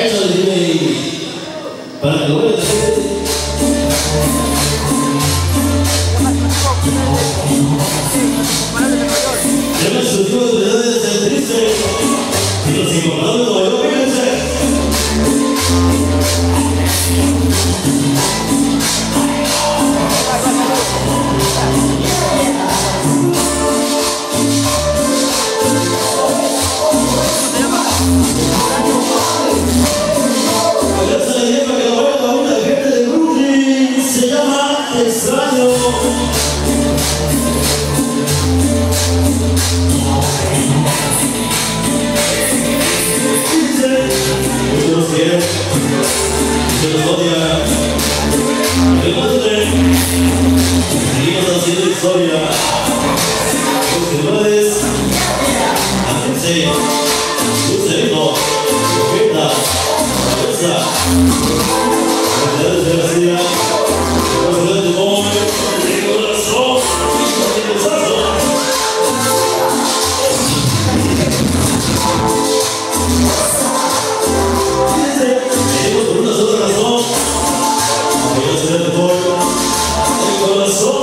Eso le tiene para que lo vean. Tenemos su tipo de unidades del triste y los incorporadores de Nueva York, fíjense. Esa leyenda que lo veo a una gente de Brooklyn se llama Extraño. Muchos quieren, se los odia. Recuerden, seguimos haciendo historia. Los celulares, atención, Lucerito, Ojeta, Cabeza, Verdades de García, Verdades de Móvil, de Corazón, de Pensazo. Venimos por una sola razón, aunque yo seré mejor, el corazón.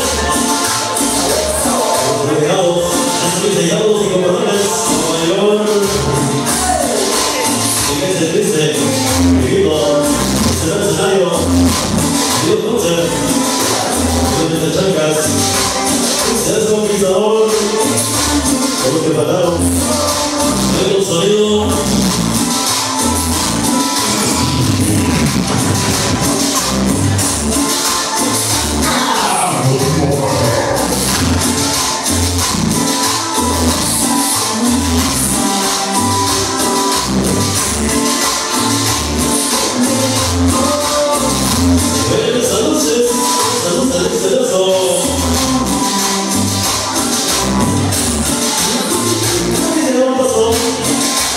Los regados, así sellados y compadres, Nueva York. Fíjense triste, vivido, será el escenario, Dios Concert, donde te chancas, seas conquistador, por los que faltaron, luego un sonido.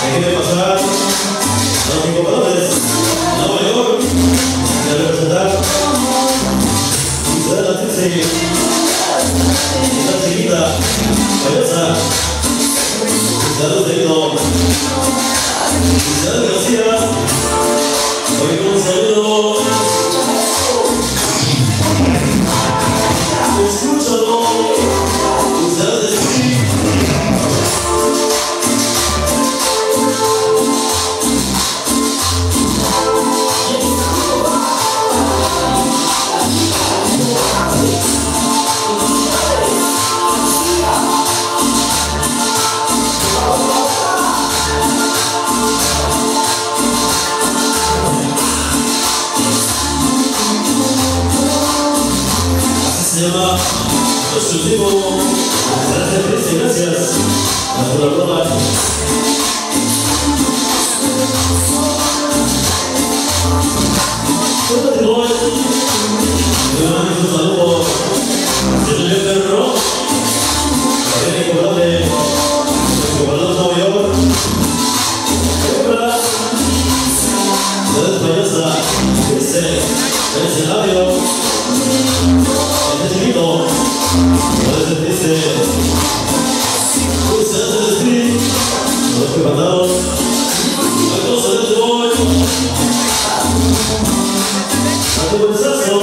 Déjenme pasar a los incorporadores de Nueva York y a representar Ciudad de la Triste, Ciudad Chiquita, Cabeza, Ciudad de Lucerito, Ciudad de García. Hoy con un saludo, escúchalo, Ciudad de Street. Se llama exclusivo. Gracias por la broma. Un saludo desde el perro, la incomparable, el gobernador de Nueva York, Ciudad Payasa, el escenario. Chiquito, parece triste. Ustedes del street, los que mandaron la cosa del boy. A tu pensazo.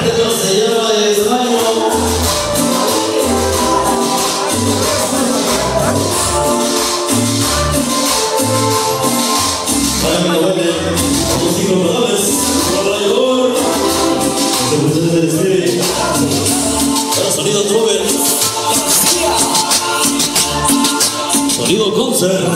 Esto se llama Extraño. Para que lo vean los incorporadores de Nueva York, los representantes del Spirit, para sonido Trover, sonido Concert.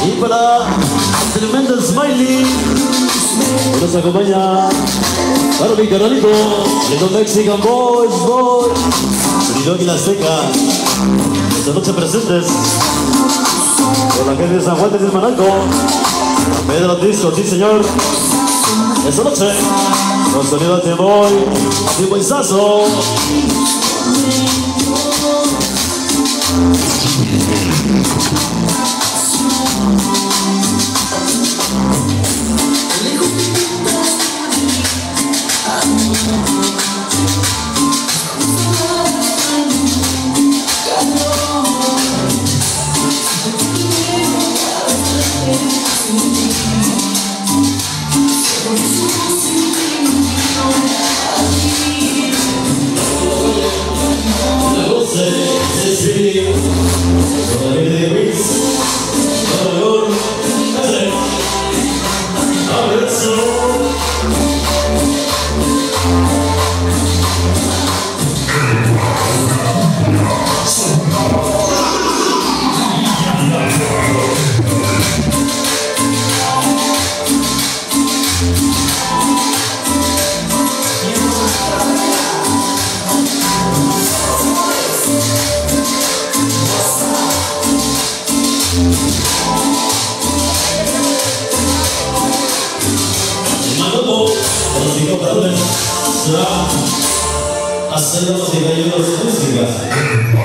Y para el tremendo Smiley, nos acompaña para mi canalito, Little Mexican Boys, Sonido Águila Azteca. Esta noche presentes por la gente de San Juan de Tismanalco, Pedro Disco, sí señor. Esta noche, con sonido Antiboy, Antiboyzazo. Será hacer música y otras músicas.